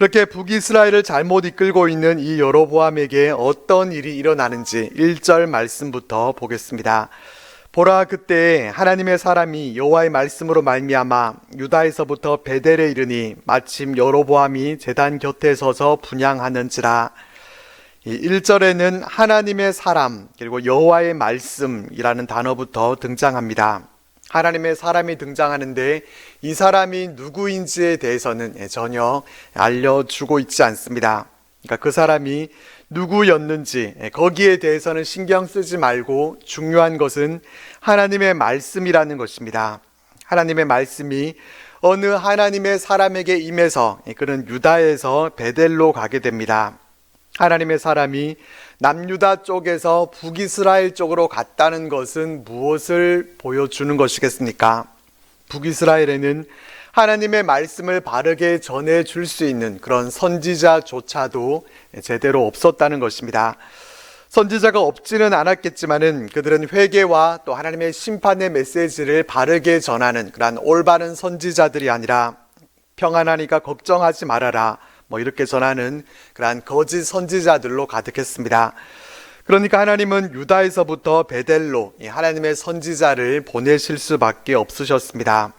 그렇게 북이스라엘을 잘못 이끌고 있는 이 여로보암에게 어떤 일이 일어나는지 1절 말씀부터 보겠습니다. 보라, 그때 하나님의 사람이 여호와의 말씀으로 말미암아 유다에서부터 베델에 이르니 마침 여로보암이 제단 곁에 서서 분향하는지라. 이 1절에는 하나님의 사람 그리고 여호와의 말씀이라는 단어부터 등장합니다. 하나님의 사람이 등장하는데 이 사람이 누구인지에 대해서는 전혀 알려주고 있지 않습니다. 그러니까 그 사람이 누구였는지 거기에 대해서는 신경 쓰지 말고 중요한 것은 하나님의 말씀이라는 것입니다. 하나님의 말씀이 어느 하나님의 사람에게 임해서 그는 유다에서 베델로 가게 됩니다. 하나님의 사람이 남유다 쪽에서 북이스라엘 쪽으로 갔다는 것은 무엇을 보여주는 것이겠습니까? 북이스라엘에는 하나님의 말씀을 바르게 전해줄 수 있는 그런 선지자조차도 제대로 없었다는 것입니다. 선지자가 없지는 않았겠지만은 그들은 회개와 또 하나님의 심판의 메시지를 바르게 전하는 그러한 올바른 선지자들이 아니라 평안하니까 걱정하지 말아라 이렇게 전하는 그러한 거짓 선지자들로 가득했습니다. 그러니까 하나님은 유다에서부터 베델로 하나님의 선지자를 보내실 수밖에 없으셨습니다.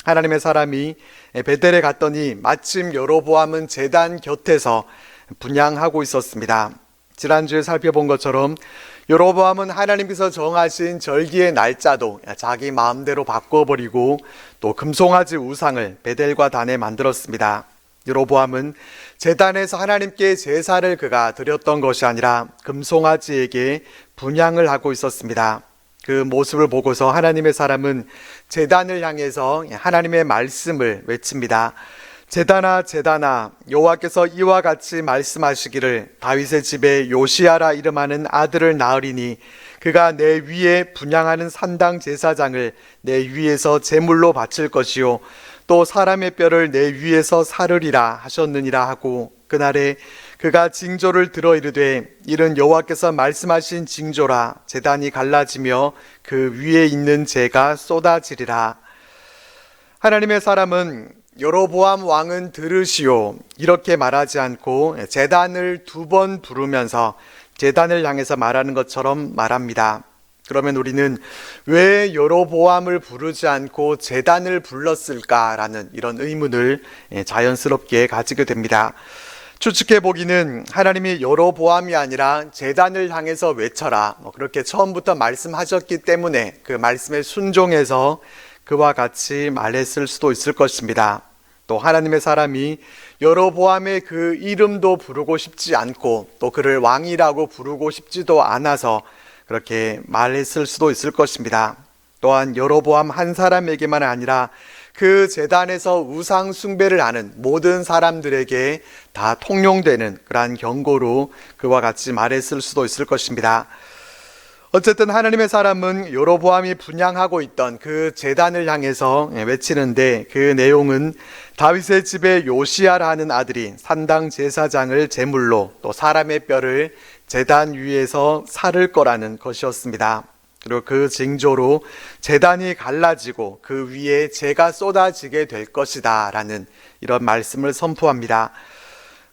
하나님의 사람이 베델에 갔더니 마침 여로보암은 제단 곁에서 분향하고 있었습니다. 지난주에 살펴본 것처럼 여로보암은 하나님께서 정하신 절기의 날짜도 자기 마음대로 바꿔버리고 또 금송아지 우상을 베델과 단에 만들었습니다. 여로보암은 제단에서 하나님께 제사를 그가 드렸던 것이 아니라 금송아지에게 분향을 하고 있었습니다. 그 모습을 보고서 하나님의 사람은 제단을 향해서 하나님의 말씀을 외칩니다. 제단아 제단아, 여호와께서 이와 같이 말씀하시기를 다윗의 집에 요시야라 이름하는 아들을 낳으리니 그가 내 위에 분향하는 산당 제사장을 내 위에서 제물로 바칠 것이요 또 사람의 뼈를 내 위에서 사르리라 하셨느니라 하고, 그날에 그가 징조를 들어 이르되 이는 여호와께서 말씀하신 징조라. 제단이 갈라지며 그 위에 있는 재가 쏟아지리라. 하나님의 사람은 여로보암 왕은 들으시오 이렇게 말하지 않고 제단을 2번 부르면서 제단을 향해서 말하는 것처럼 말합니다. 그러면 우리는 왜 여로보암을 부르지 않고 제단을 불렀을까라는 이런 의문을 자연스럽게 가지게 됩니다. 추측해 보기는 하나님이 여로보암이 아니라 제단을 향해서 외쳐라 그렇게 처음부터 말씀하셨기 때문에 그 말씀에 순종해서 그와 같이 말했을 수도 있을 것입니다. 또 하나님의 사람이 여로보암의 그 이름도 부르고 싶지 않고 또 그를 왕이라고 부르고 싶지도 않아서 그렇게 말했을 수도 있을 것입니다. 또한 여로보암 한 사람에게만 아니라 그 제단에서 우상 숭배를 하는 모든 사람들에게 다 통용되는 그러한 경고로 그와 같이 말했을 수도 있을 것입니다. 어쨌든 하나님의 사람은 여로보암이 분향하고 있던 그 제단을 향해서 외치는데 그 내용은 다윗의 집에 요시야라 하는 아들이 산당 제사장을 제물로 또 사람의 뼈를 제단 위에서 사를 거라는 것이었습니다. 그리고 그 징조로 제단이 갈라지고 그 위에 재가 쏟아지게 될 것이다 라는 이런 말씀을 선포합니다.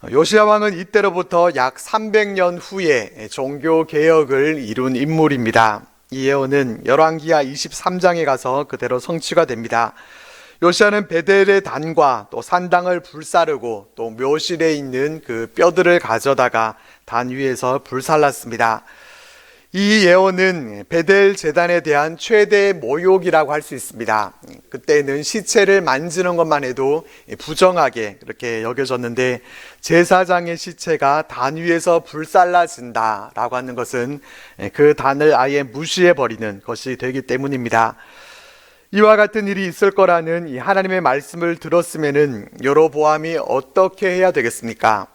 요시야 왕은 이때로부터 약 300년 후에 종교개혁을 이룬 인물입니다. 이 예언은 열왕기하 23장에 가서 그대로 성취가 됩니다. 요시야는 베델의 단과 또 산당을 불사르고 또 묘실에 있는 그 뼈들을 가져다가 단 위에서 불살랐습니다. 이 예언은 베델 제단에 대한 최대 모욕이라고 할 수 있습니다. 그때는 시체를 만지는 것만 해도 부정하게 그렇게 여겨졌는데 제사장의 시체가 단 위에서 불살라진다라고 하는 것은 그 단을 아예 무시해버리는 것이 되기 때문입니다. 이와 같은 일이 있을 거라는 이 하나님의 말씀을 들었으면은 여로보암이 어떻게 해야 되겠습니까?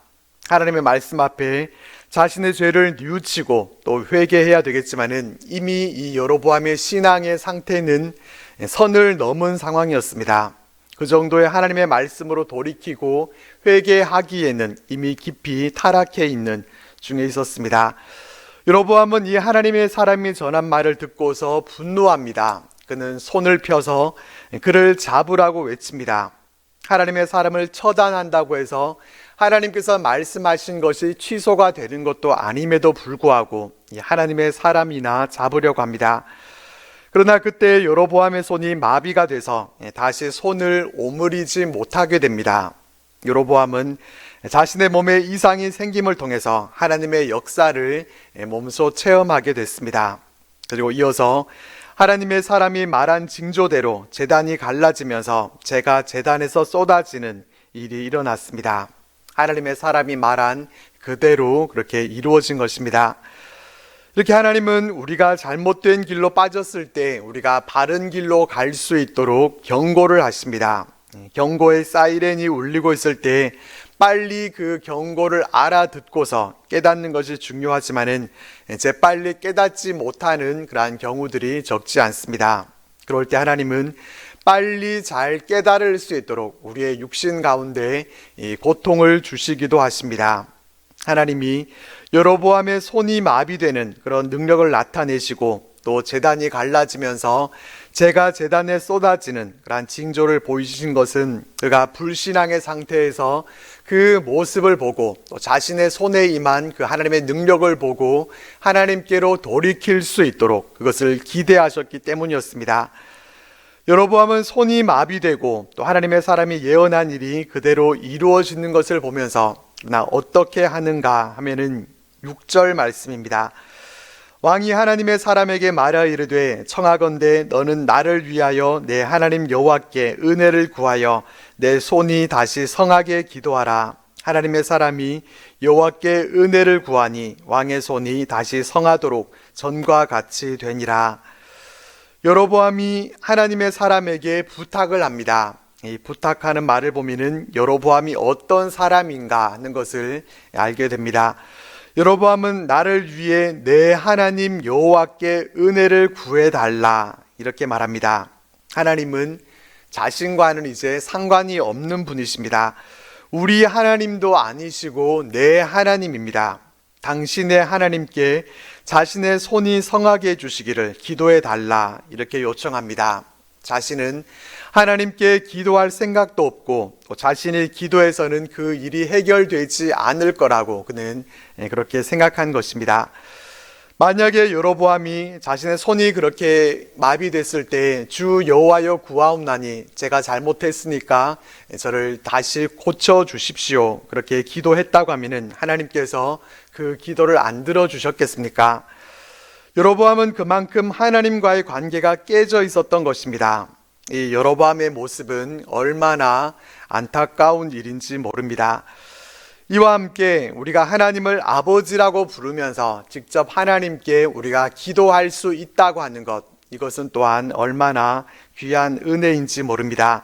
하나님의 말씀 앞에 자신의 죄를 뉘우치고 또 회개해야 되겠지만은 이미 이 여로보암의 신앙의 상태는 선을 넘은 상황이었습니다. 그 정도의 하나님의 말씀으로 돌이키고 회개하기에는 이미 깊이 타락해 있는 중에 있었습니다. 여로보암은 이 하나님의 사람이 전한 말을 듣고서 분노합니다. 그는 손을 펴서 그를 잡으라고 외칩니다. 하나님의 사람을 처단한다고 해서 하나님께서 말씀하신 것이 취소가 되는 것도 아님에도 불구하고 하나님의 사람이나 잡으려고 합니다. 그러나 그때 여로보암의 손이 마비가 돼서 다시 손을 오므리지 못하게 됩니다. 여로보암은 자신의 몸에 이상이 생김을 통해서 하나님의 역사를 몸소 체험하게 됐습니다. 그리고 이어서 하나님의 사람이 말한 징조대로 제단이 갈라지면서 재가 제단에서 쏟아지는 일이 일어났습니다. 하나님의 사람이 말한 그대로 그렇게 이루어진 것입니다. 이렇게 하나님은 우리가 잘못된 길로 빠졌을 때 우리가 바른 길로 갈 수 있도록 경고를 하십니다. 경고의 사이렌이 울리고 있을 때 빨리 그 경고를 알아듣고서 깨닫는 것이 중요하지만은 재빨리 깨닫지 못하는 그러한 경우들이 적지 않습니다. 그럴 때 하나님은 빨리 잘 깨달을 수 있도록 우리의 육신 가운데 이 고통을 주시기도 하십니다. 하나님이 여로보암의 손이 마비되는 그런 능력을 나타내시고 또 제단이 갈라지면서 재가 제단에 쏟아지는 그러한 징조를 보이신 것은 그가 불신앙의 상태에서 그 모습을 보고 또 자신의 손에 임한 그 하나님의 능력을 보고 하나님께로 돌이킬 수 있도록 그것을 기대하셨기 때문이었습니다. 여로보암은 손이 마비되고 또 하나님의 사람이 예언한 일이 그대로 이루어지는 것을 보면서 나 어떻게 하는가 하면은 6절 말씀입니다. 왕이 하나님의 사람에게 말하 이르되 청하건대 너는 나를 위하여 내 하나님 여호와께 은혜를 구하여 내 손이 다시 성하게 기도하라. 하나님의 사람이 여호와께 은혜를 구하니 왕의 손이 다시 성하도록 전과 같이 되니라. 여로보암이 하나님의 사람에게 부탁을 합니다. 이 부탁하는 말을 보면은 여로보암이 어떤 사람인가 하는 것을 알게 됩니다. 여로보암은 나를 위해 내 하나님 여호와께 은혜를 구해달라 이렇게 말합니다. 하나님은 자신과는 이제 상관이 없는 분이십니다. 우리 하나님도 아니시고 내 하나님입니다. 당신의 하나님께 자신의 손이 성하게 해주시기를 기도해달라 이렇게 요청합니다. 자신은 하나님께 기도할 생각도 없고 또 자신이 기도해서는 그 일이 해결되지 않을 거라고 그는 그렇게 생각한 것입니다. 만약에 여로보암이 자신의 손이 그렇게 마비됐을 때 주 여호와여 구하옵나니 제가 잘못했으니까 저를 다시 고쳐 주십시오 그렇게 기도했다고 하면은 하나님께서 그 기도를 안 들어주셨겠습니까? 여로보암은 그만큼 하나님과의 관계가 깨져 있었던 것입니다. 이 여로보암의 모습은 얼마나 안타까운 일인지 모릅니다. 이와 함께 우리가 하나님을 아버지라고 부르면서 직접 하나님께 우리가 기도할 수 있다고 하는 것, 이것은 또한 얼마나 귀한 은혜인지 모릅니다.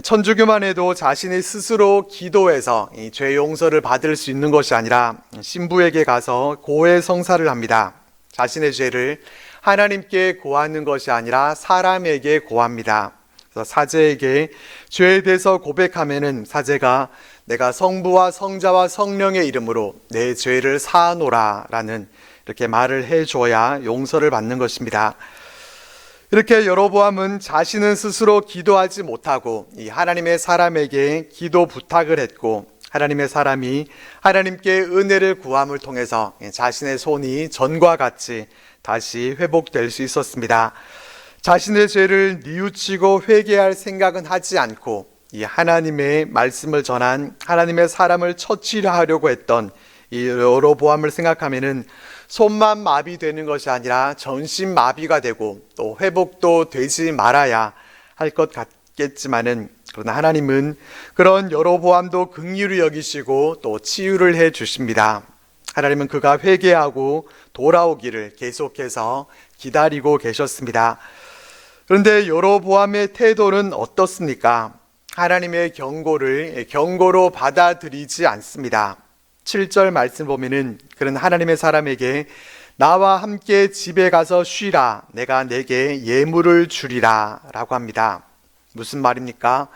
천주교만 해도 자신이 스스로 기도해서 이 죄 용서를 받을 수 있는 것이 아니라 신부에게 가서 고해 성사를 합니다. 자신의 죄를 하나님께 고하는 것이 아니라 사람에게 고합니다. 그래서 사제에게 죄에 대해서 고백하면은 사제가 내가 성부와 성자와 성령의 이름으로 내 죄를 사하노라 라는 이렇게 말을 해줘야 용서를 받는 것입니다. 이렇게 여로보암은 자신은 스스로 기도하지 못하고 이 하나님의 사람에게 기도 부탁을 했고 하나님의 사람이 하나님께 은혜를 구함을 통해서 자신의 손이 전과 같이 다시 회복될 수 있었습니다. 자신의 죄를 뉘우치고 회개할 생각은 하지 않고 이 하나님의 말씀을 전한 하나님의 사람을 처치려 하려고 했던 이 여로보암을 생각하면은 손만 마비되는 것이 아니라 전신 마비가 되고 또 회복도 되지 말아야 할 것 같겠지만은 그러나 하나님은 그런 여로보암도 긍휼히 여기시고 또 치유를 해 주십니다. 하나님은 그가 회개하고 돌아오기를 계속해서 기다리고 계셨습니다. 그런데 여로보암의 태도는 어떻습니까? 하나님의 경고를 경고로 받아들이지 않습니다. 7절 말씀 보면은 그는 하나님의 사람에게 나와 함께 집에 가서 쉬라 내가 내게 예물을 주리라 라고 합니다. 무슨 말입니까?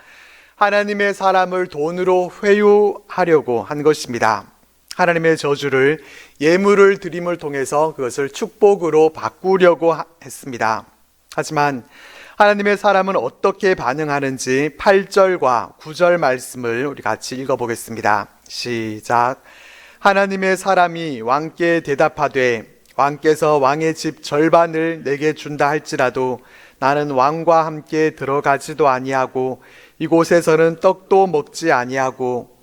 하나님의 사람을 돈으로 회유하려고 한 것입니다. 하나님의 저주를 예물을 드림을 통해서 그것을 축복으로 바꾸려고 했습니다. 하지만 하나님의 사람은 어떻게 반응하는지 8절과 9절 말씀을 우리 같이 읽어보겠습니다. 시작. 하나님의 사람이 왕께 대답하되 왕께서 왕의 집 절반을 내게 준다 할지라도 나는 왕과 함께 들어가지도 아니하고 이곳에서는 떡도 먹지 아니하고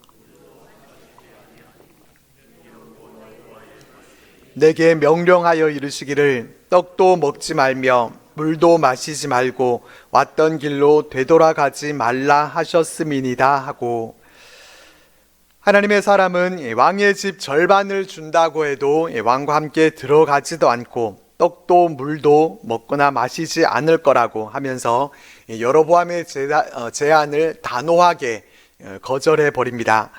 내게 명령하여 이르시기를 떡도 먹지 말며 물도 마시지 말고 왔던 길로 되돌아가지 말라 하셨음이니이다 하고, 하나님의 사람은 왕의 집 절반을 준다고 해도 왕과 함께 들어가지도 않고 떡도 물도 먹거나 마시지 않을 거라고 하면서 여로보암의 제안을 단호하게 거절해 버립니다.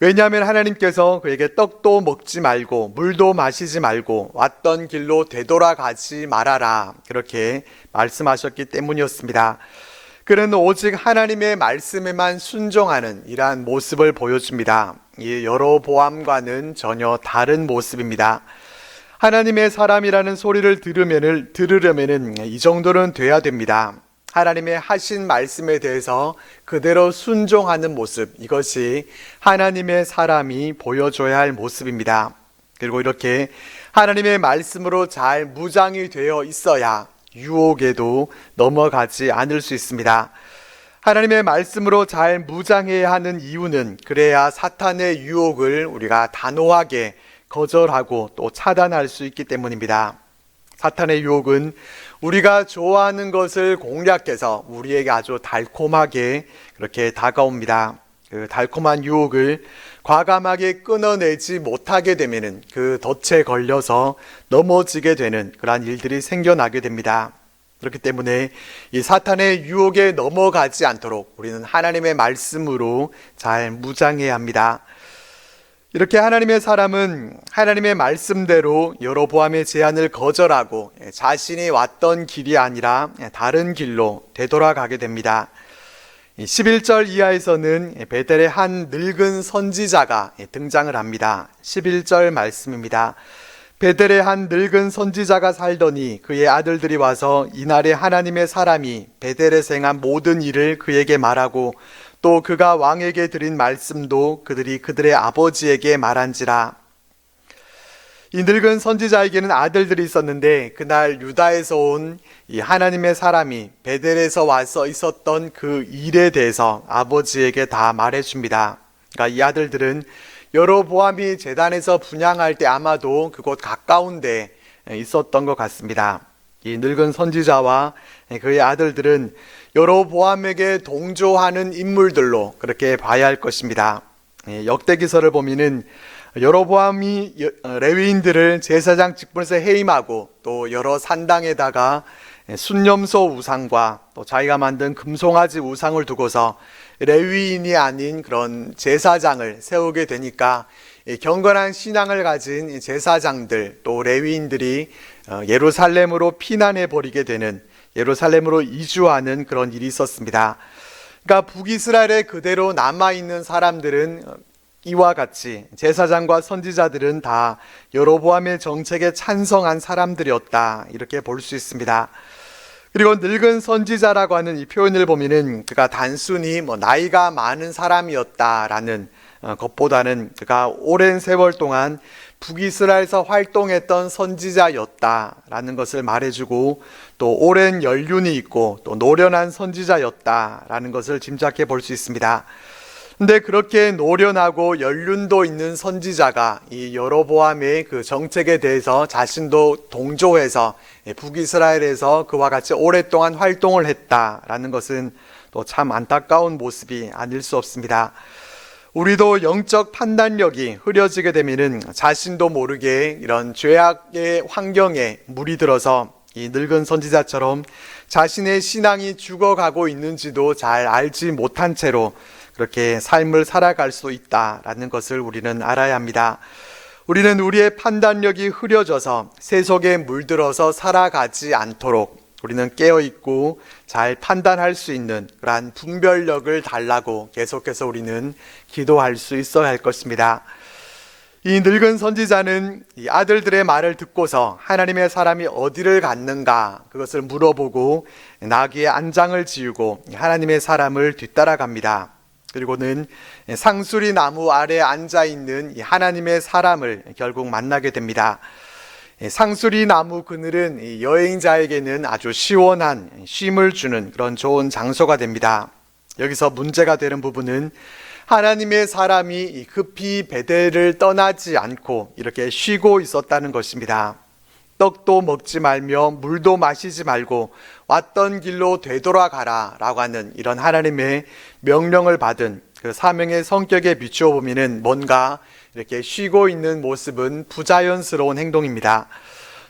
왜냐하면 하나님께서 그에게 떡도 먹지 말고 물도 마시지 말고 왔던 길로 되돌아가지 말아라 그렇게 말씀하셨기 때문이었습니다. 그는 오직 하나님의 말씀에만 순종하는 이러한 모습을 보여줍니다. 이 여로보암과는 전혀 다른 모습입니다. 하나님의 사람이라는 소리를 들으려면은 이 정도는 돼야 됩니다. 하나님의 하신 말씀에 대해서 그대로 순종하는 모습, 이것이 하나님의 사람이 보여줘야 할 모습입니다. 그리고 이렇게 하나님의 말씀으로 잘 무장이 되어 있어야 유혹에도 넘어가지 않을 수 있습니다. 하나님의 말씀으로 잘 무장해야 하는 이유는 그래야 사탄의 유혹을 우리가 단호하게 거절하고 또 차단할 수 있기 때문입니다. 사탄의 유혹은 우리가 좋아하는 것을 공략해서 우리에게 아주 달콤하게 그렇게 다가옵니다. 그 달콤한 유혹을 과감하게 끊어내지 못하게 되면은 그 덫에 걸려서 넘어지게 되는 그러한 일들이 생겨나게 됩니다. 그렇기 때문에 이 사탄의 유혹에 넘어가지 않도록 우리는 하나님의 말씀으로 잘 무장해야 합니다. 이렇게 하나님의 사람은 하나님의 말씀대로 여로보암의 제안을 거절하고 자신이 왔던 길이 아니라 다른 길로 되돌아가게 됩니다. 11절 이하에서는 베델의 한 늙은 선지자가 등장을 합니다. 11절 말씀입니다. 베델의 한 늙은 선지자가 살더니 그의 아들들이 와서 이날에 하나님의 사람이 베델에서 행한 모든 일을 그에게 말하고 또 그가 왕에게 드린 말씀도 그들이 그들의 아버지에게 말한지라. 이 늙은 선지자에게는 아들들이 있었는데 그날 유다에서 온 이 하나님의 사람이 베델에서 와서 있었던 그 일에 대해서 아버지에게 다 말해줍니다. 그러니까 이 아들들은 여로보암이 제단에서 분향할 때 아마도 그곳 가까운 데 있었던 것 같습니다. 이 늙은 선지자와 그의 아들들은 여로보암에게 동조하는 인물들로 그렇게 봐야 할 것입니다. 역대기서를 보면은 여로보암이 레위인들을 제사장 직분에서 해임하고 또 여러 산당에다가 순념소 우상과 또 자기가 만든 금송아지 우상을 두고서 레위인이 아닌 그런 제사장을 세우게 되니까 경건한 신앙을 가진 제사장들 또 레위인들이 예루살렘으로 피난해 버리게 되는, 예루살렘으로 이주하는 그런 일이 있었습니다. 그러니까 북이스라엘에 그대로 남아있는 사람들은 이와 같이 제사장과 선지자들은 다 여로보암의 정책에 찬성한 사람들이었다 이렇게 볼 수 있습니다. 그리고 늙은 선지자라고 하는 이 표현을 보면은 그가 단순히 나이가 많은 사람이었다라는 것보다는 그가 오랜 세월 동안 북이스라엘에서 활동했던 선지자였다라는 것을 말해주고 또 오랜 연륜이 있고 또 노련한 선지자였다라는 것을 짐작해 볼 수 있습니다. 근데 그렇게 노련하고 연륜도 있는 선지자가 이 여로보암의 그 정책에 대해서 자신도 동조해서 북이스라엘에서 그와 같이 오랫동안 활동을 했다라는 것은 또 참 안타까운 모습이 아닐 수 없습니다. 우리도 영적 판단력이 흐려지게 되면은 자신도 모르게 이런 죄악의 환경에 물이 들어서 이 늙은 선지자처럼 자신의 신앙이 죽어가고 있는지도 잘 알지 못한 채로 그렇게 삶을 살아갈 수 있다라는 것을 우리는 알아야 합니다. 우리는 우리의 판단력이 흐려져서 세속에 물들어서 살아가지 않도록 우리는 깨어있고 잘 판단할 수 있는 그러한 분별력을 달라고 계속해서 우리는 기도할 수 있어야 할 것입니다. 이 늙은 선지자는 이 아들들의 말을 듣고서 하나님의 사람이 어디를 갔는가 그것을 물어보고 나귀의 안장을 지우고 하나님의 사람을 뒤따라갑니다. 그리고는 상수리 나무 아래에 앉아 있는 하나님의 사람을 결국 만나게 됩니다. 상수리 나무 그늘은 여행자에게는 아주 시원한 쉼을 주는 그런 좋은 장소가 됩니다. 여기서 문제가 되는 부분은 하나님의 사람이 급히 베델을 떠나지 않고 이렇게 쉬고 있었다는 것입니다. 떡도 먹지 말며 물도 마시지 말고 왔던 길로 되돌아가라 라고 하는 이런 하나님의 명령을 받은 그 사명의 성격에 비추어 보면 뭔가 이렇게 쉬고 있는 모습은 부자연스러운 행동입니다.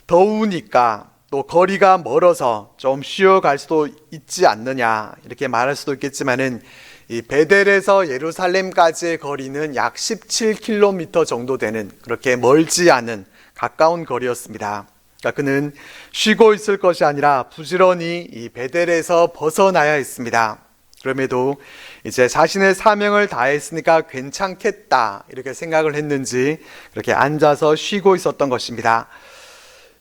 더우니까 또 거리가 멀어서 좀 쉬어갈 수도 있지 않느냐 이렇게 말할 수도 있겠지만은 이 베델에서 예루살렘까지의 거리는 약 17km 정도 되는 그렇게 멀지 않은 가까운 거리였습니다. 그러니까 그는 쉬고 있을 것이 아니라 부지런히 이 베델에서 벗어나야 했습니다. 그럼에도 이제 자신의 사명을 다했으니까 괜찮겠다 이렇게 생각을 했는지 그렇게 앉아서 쉬고 있었던 것입니다.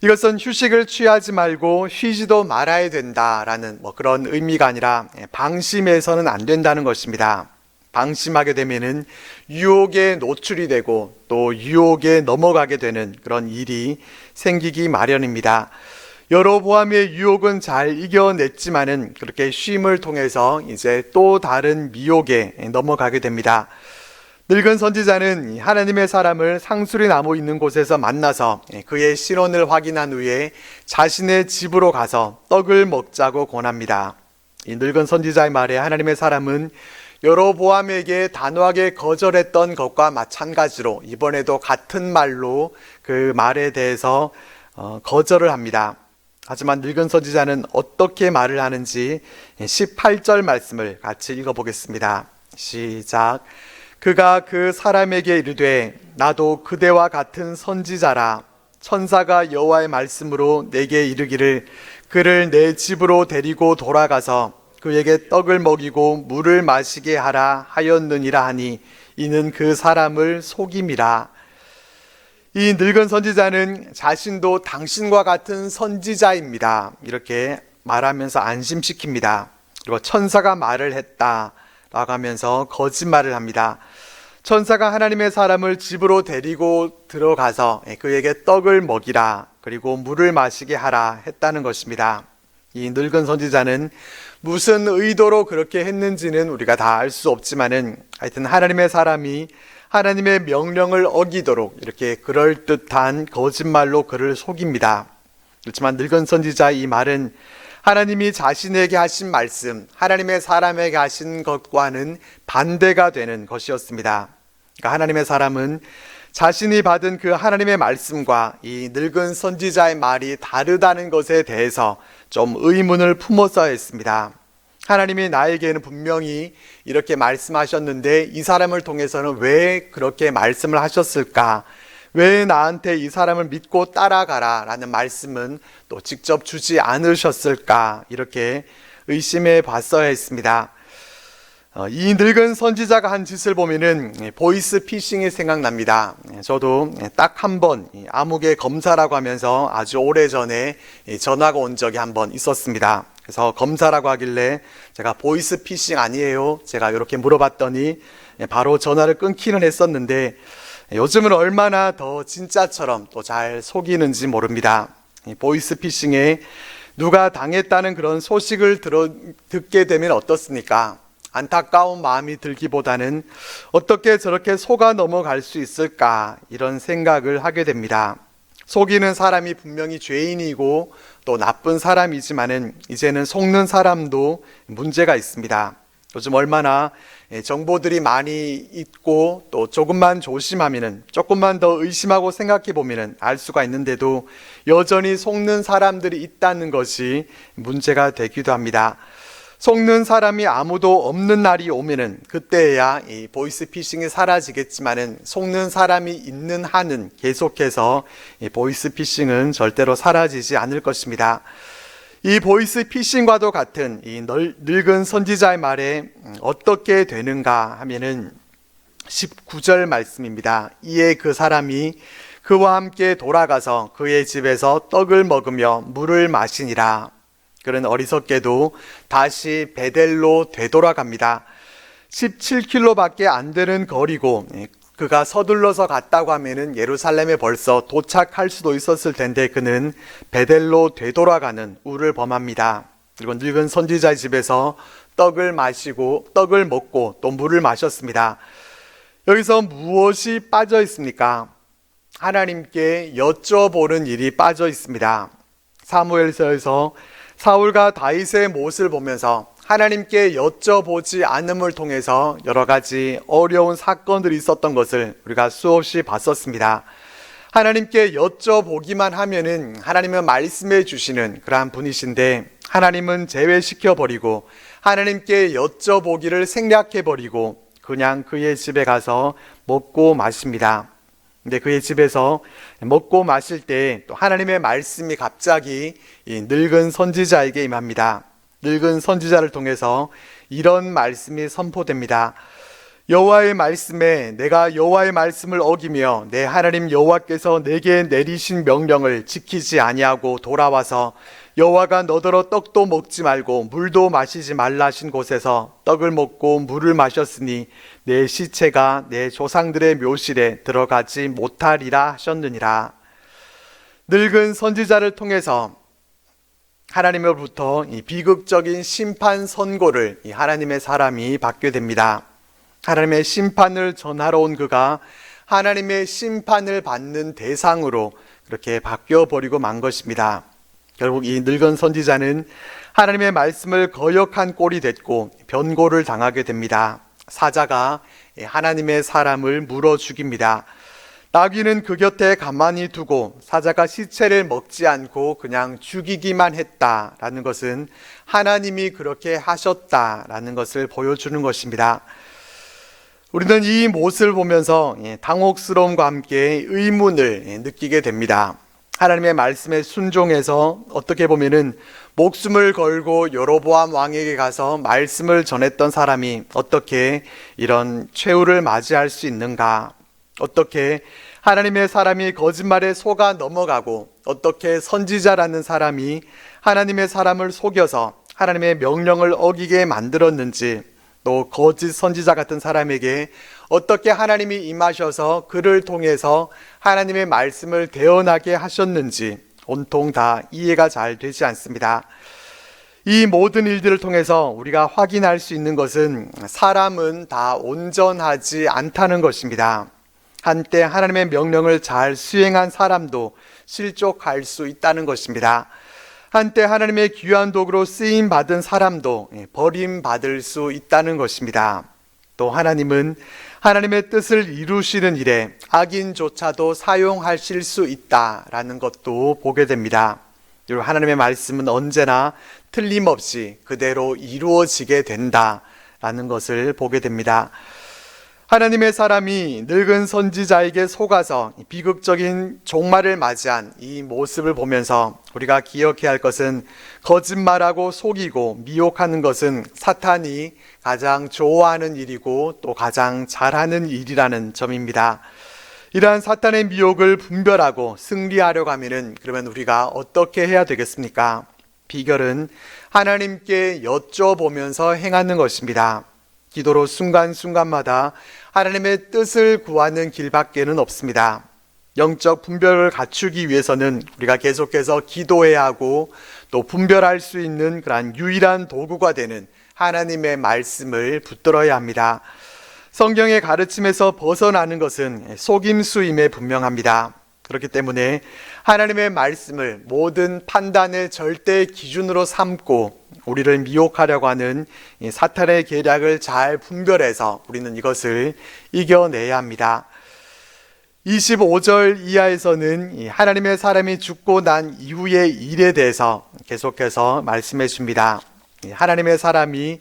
이것은 휴식을 취하지 말고 쉬지도 말아야 된다라는 그런 의미가 아니라 방심해서는 안 된다는 것입니다. 방심하게 되면은 유혹에 노출이 되고 또 유혹에 넘어가게 되는 그런 일이 생기기 마련입니다. 여로보암의 유혹은 잘 이겨냈지만은 그렇게 쉼을 통해서 이제 또 다른 미혹에 넘어가게 됩니다. 늙은 선지자는 하나님의 사람을 상수리 나무 있는 곳에서 만나서 그의 신원을 확인한 후에 자신의 집으로 가서 떡을 먹자고 권합니다. 이 늙은 선지자의 말에 하나님의 사람은 여로보암에게 단호하게 거절했던 것과 마찬가지로 이번에도 같은 말로 그 말에 대해서 거절을 합니다. 하지만 늙은 선지자는 어떻게 말을 하는지 18절 말씀을 같이 읽어보겠습니다. 시작. 그가 그 사람에게 이르되 나도 그대와 같은 선지자라. 천사가 여호와의 말씀으로 내게 이르기를 그를 내 집으로 데리고 돌아가서 그에게 떡을 먹이고 물을 마시게 하라 하였느니라 하니 이는 그 사람을 속임이라. 이 늙은 선지자는 자신도 당신과 같은 선지자입니다 이렇게 말하면서 안심시킵니다. 그리고 천사가 말을 했다 라고 하면서 거짓말을 합니다. 천사가 하나님의 사람을 집으로 데리고 들어가서 그에게 떡을 먹이라 그리고 물을 마시게 하라 했다는 것입니다. 이 늙은 선지자는 무슨 의도로 그렇게 했는지는 우리가 다 알 수 없지만은 하여튼 하나님의 사람이 하나님의 명령을 어기도록 이렇게 그럴듯한 거짓말로 그를 속입니다. 그렇지만 늙은 선지자의 이 말은 하나님이 자신에게 하신 말씀, 하나님의 사람에게 하신 것과는 반대가 되는 것이었습니다. 그러니까 하나님의 사람은 자신이 받은 그 하나님의 말씀과 이 늙은 선지자의 말이 다르다는 것에 대해서 좀 의문을 품었어야 했습니다. 하나님이 나에게는 분명히 이렇게 말씀하셨는데 이 사람을 통해서는 왜 그렇게 말씀을 하셨을까? 왜 나한테 이 사람을 믿고 따라가라 라는 말씀은 또 직접 주지 않으셨을까? 이렇게 의심해 봤어야 했습니다. 이 늙은 선지자가 한 짓을 보면은 보이스 피싱이 생각납니다. 저도 딱 한 번 암흑의 검사라고 하면서 아주 오래전에 전화가 온 적이 한 번 있었습니다. 그래서 검사라고 하길래 제가 보이스 피싱 아니에요? 제가 이렇게 물어봤더니 바로 전화를 끊기는 했었는데 요즘은 얼마나 더 진짜처럼 또 잘 속이는지 모릅니다. 보이스 피싱에 누가 당했다는 그런 소식을 듣게 되면 어떻습니까? 안타까운 마음이 들기보다는 어떻게 저렇게 속아 넘어갈 수 있을까 이런 생각을 하게 됩니다. 속이는 사람이 분명히 죄인이고 또 나쁜 사람이지만은 이제는 속는 사람도 문제가 있습니다. 요즘 얼마나 정보들이 많이 있고 또 조금만 조심하면은 조금만 더 의심하고 생각해 보면은 알 수가 있는데도 여전히 속는 사람들이 있다는 것이 문제가 되기도 합니다. 속는 사람이 아무도 없는 날이 오면은 그때야 이 보이스피싱이 사라지겠지만은 속는 사람이 있는 한은 계속해서 이 보이스피싱은 절대로 사라지지 않을 것입니다. 이 보이스피싱과도 같은 이 늙은 선지자의 말에 어떻게 되는가 하면은 19절 말씀입니다. 이에 그 사람이 그와 함께 돌아가서 그의 집에서 떡을 먹으며 물을 마시니라. 그는 어리석게도 다시 베델로 되돌아갑니다. 17km밖에 안 되는 거리고 그가 서둘러서 갔다고 하면은 예루살렘에 벌써 도착할 수도 있었을 텐데 그는 베델로 되돌아가는 우를 범합니다. 그리고 늙은 선지자의 집에서 떡을 먹고 또 물을 마셨습니다. 여기서 무엇이 빠져 있습니까? 하나님께 여쭤보는 일이 빠져 있습니다. 사무엘서에서 사울과 다윗의 모습을 보면서 하나님께 여쭤보지 않음을 통해서 여러 가지 어려운 사건들이 있었던 것을 우리가 수없이 봤었습니다. 하나님께 여쭤보기만 하면은 하나님은 말씀해 주시는 그러한 분이신데 하나님은 제외시켜버리고 하나님께 여쭤보기를 생략해버리고 그냥 그의 집에 가서 먹고 마십니다. 근데 그의 집에서 먹고 마실 때 또 하나님의 말씀이 갑자기 이 늙은 선지자에게 임합니다. 늙은 선지자를 통해서 이런 말씀이 선포됩니다. 여호와의 말씀에 내가 여호와의 말씀을 어기며 내 하나님 여호와께서 내게 내리신 명령을 지키지 아니하고 돌아와서 여호와가 너더러 떡도 먹지 말고 물도 마시지 말라 하신 곳에서 떡을 먹고 물을 마셨으니 내 시체가 내 조상들의 묘실에 들어가지 못하리라 하셨느니라. 늙은 선지자를 통해서 하나님으로부터 이 비극적인 심판 선고를 이 하나님의 사람이 받게 됩니다. 하나님의 심판을 전하러 온 그가 하나님의 심판을 받는 대상으로 그렇게 바뀌어버리고 만 것입니다. 결국 이 늙은 선지자는 하나님의 말씀을 거역한 꼴이 됐고 변고를 당하게 됩니다. 사자가 하나님의 사람을 물어 죽입니다. 나귀는 그 곁에 가만히 두고 사자가 시체를 먹지 않고 그냥 죽이기만 했다라는 것은 하나님이 그렇게 하셨다라는 것을 보여주는 것입니다. 우리는 이 모습을 보면서 당혹스러움과 함께 의문을 느끼게 됩니다. 하나님의 말씀에 순종해서 어떻게 보면은 목숨을 걸고 여로보암 왕에게 가서 말씀을 전했던 사람이 어떻게 이런 최후를 맞이할 수 있는가? 어떻게 하나님의 사람이 거짓말에 속아 넘어가고 어떻게 선지자라는 사람이 하나님의 사람을 속여서 하나님의 명령을 어기게 만들었는지, 또 거짓 선지자 같은 사람에게 어떻게 하나님이 임하셔서 그를 통해서 하나님의 말씀을 대언하게 하셨는지 온통 다 이해가 잘 되지 않습니다. 이 모든 일들을 통해서 우리가 확인할 수 있는 것은 사람은 다 온전하지 않다는 것입니다. 한때 하나님의 명령을 잘 수행한 사람도 실족할 수 있다는 것입니다. 한때 하나님의 귀한 도구로 쓰임 받은 사람도 버림받을 수 있다는 것입니다. 또 하나님은 하나님의 뜻을 이루시는 일에 악인조차도 사용하실 수 있다라는 것도 보게 됩니다. 그리고 하나님의 말씀은 언제나 틀림없이 그대로 이루어지게 된다라는 것을 보게 됩니다. 하나님의 사람이 늙은 선지자에게 속아서 비극적인 종말을 맞이한 이 모습을 보면서 우리가 기억해야 할 것은 거짓말하고 속이고 미혹하는 것은 사탄이 가장 좋아하는 일이고 또 가장 잘하는 일이라는 점입니다. 이러한 사탄의 미혹을 분별하고 승리하려고 하면은 그러면 우리가 어떻게 해야 되겠습니까? 비결은 하나님께 여쭤보면서 행하는 것입니다. 기도로 순간순간마다 하나님의 뜻을 구하는 길밖에는 없습니다. 영적 분별을 갖추기 위해서는 우리가 계속해서 기도해야 하고 또 분별할 수 있는 그러한 유일한 도구가 되는 하나님의 말씀을 붙들어야 합니다. 성경의 가르침에서 벗어나는 것은 속임수임에 분명합니다. 그렇기 때문에 하나님의 말씀을 모든 판단의 절대 기준으로 삼고 우리를 미혹하려고 하는 사탄의 계략을 잘 분별해서 우리는 이것을 이겨내야 합니다. 25절 이하에서는 하나님의 사람이 죽고 난 이후의 일에 대해서 계속해서 말씀해 줍니다. 하나님의 사람이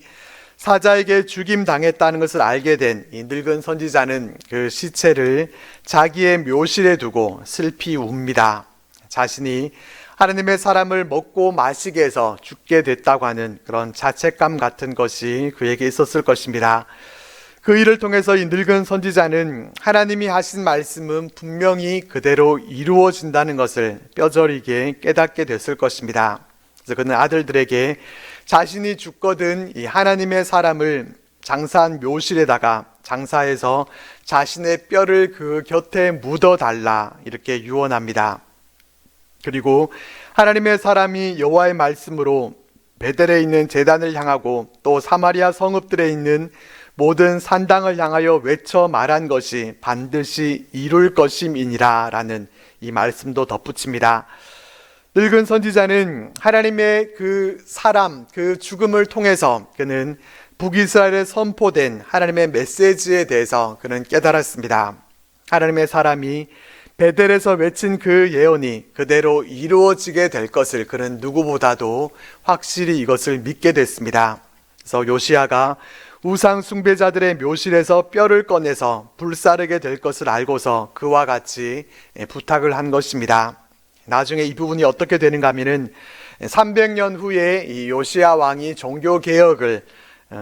사자에게 죽임당했다는 것을 알게 된 이 늙은 선지자는 그 시체를 자기의 묘실에 두고 슬피 웁니다. 자신이 하나님의 사람을 먹고 마시게 해서 죽게 됐다고 하는 그런 자책감 같은 것이 그에게 있었을 것입니다. 그 일을 통해서 이 늙은 선지자는 하나님이 하신 말씀은 분명히 그대로 이루어진다는 것을 뼈저리게 깨닫게 됐을 것입니다. 그래서 그는 아들들에게 자신이 죽거든 이 하나님의 사람을 장사한 묘실에다가 장사해서 자신의 뼈를 그 곁에 묻어달라 이렇게 유언합니다. 그리고 하나님의 사람이 여호와의 말씀으로 베델에 있는 제단을 향하고 또 사마리아 성읍들에 있는 모든 산당을 향하여 외쳐 말한 것이 반드시 이룰 것임이니라 라는 이 말씀도 덧붙입니다. 늙은 선지자는 하나님의 그 사람, 그 죽음을 통해서 그는 북이스라엘에 선포된 하나님의 메시지에 대해서 그는 깨달았습니다. 하나님의 사람이 베델에서 외친 그 예언이 그대로 이루어지게 될 것을 그는 누구보다도 확실히 이것을 믿게 됐습니다. 그래서 요시야가 우상 숭배자들의 묘실에서 뼈를 꺼내서 불사르게 될 것을 알고서 그와 같이 부탁을 한 것입니다. 나중에 이 부분이 어떻게 되는가 하면은 300년 후에 이 요시야 왕이 종교 개혁을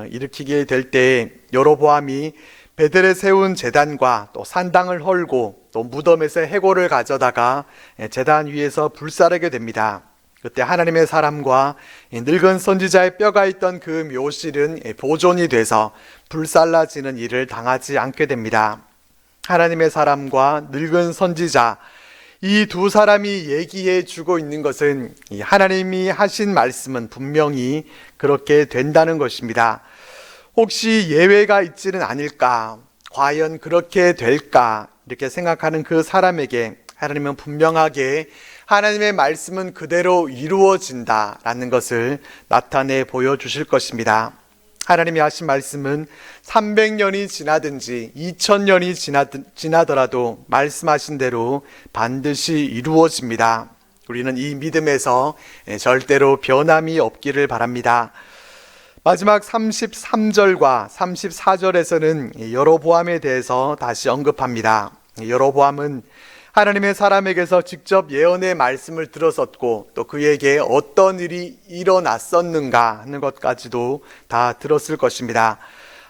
일으키게 될 때 여로보암이 베델에 세운 제단과 또 산당을 헐고 또 무덤에서 해골을 가져다가 제단 위에서 불사르게 됩니다. 그때 하나님의 사람과 늙은 선지자의 뼈가 있던 그 묘실은 보존이 돼서 불살라지는 일을 당하지 않게 됩니다. 하나님의 사람과 늙은 선지자 이 두 사람이 얘기해 주고 있는 것은 하나님이 하신 말씀은 분명히 그렇게 된다는 것입니다. 혹시 예외가 있지는 않을까? 과연 그렇게 될까? 이렇게 생각하는 그 사람에게 하나님은 분명하게 하나님의 말씀은 그대로 이루어진다라는 것을 나타내 보여주실 것입니다. 하나님이 하신 말씀은 300년이 지나든지 2000년이 지나더라도 말씀하신 대로 반드시 이루어집니다. 우리는 이 믿음에서 절대로 변함이 없기를 바랍니다. 마지막 33절과 34절에서는 여로보암에 대해서 다시 언급합니다. 여로보암은 하나님의 사람에게서 직접 예언의 말씀을 들었었고 또 그에게 어떤 일이 일어났었는가 하는 것까지도 다 들었을 것입니다.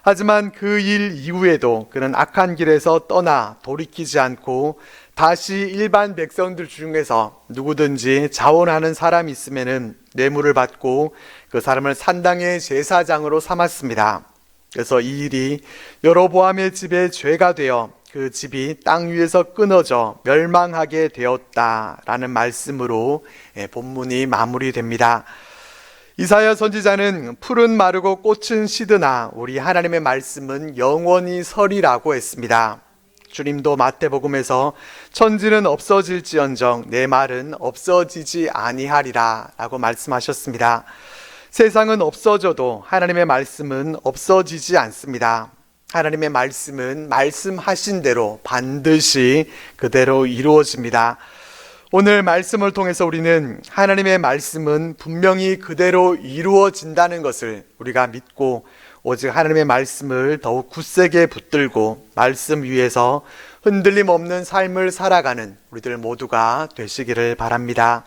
하지만 그 일 이후에도 그는 악한 길에서 떠나 돌이키지 않고 다시 일반 백성들 중에서 누구든지 자원하는 사람이 있으면은 뇌물을 받고 그 사람을 산당의 제사장으로 삼았습니다. 그래서 이 일이 여로보암의 집에 죄가 되어 그 집이 땅 위에서 끊어져 멸망하게 되었다라는 말씀으로 본문이 마무리됩니다. 이사야 선지자는 풀은 마르고 꽃은 시드나 우리 하나님의 말씀은 영원히 서리라고 했습니다. 주님도 마태복음에서 천지는 없어질지언정 내 말은 없어지지 아니하리라 라고 말씀하셨습니다. 세상은 없어져도 하나님의 말씀은 없어지지 않습니다. 하나님의 말씀은 말씀하신 대로 반드시 그대로 이루어집니다. 오늘 말씀을 통해서 우리는 하나님의 말씀은 분명히 그대로 이루어진다는 것을 우리가 믿고 오직 하나님의 말씀을 더욱 굳세게 붙들고 말씀 위에서 흔들림 없는 삶을 살아가는 우리들 모두가 되시기를 바랍니다.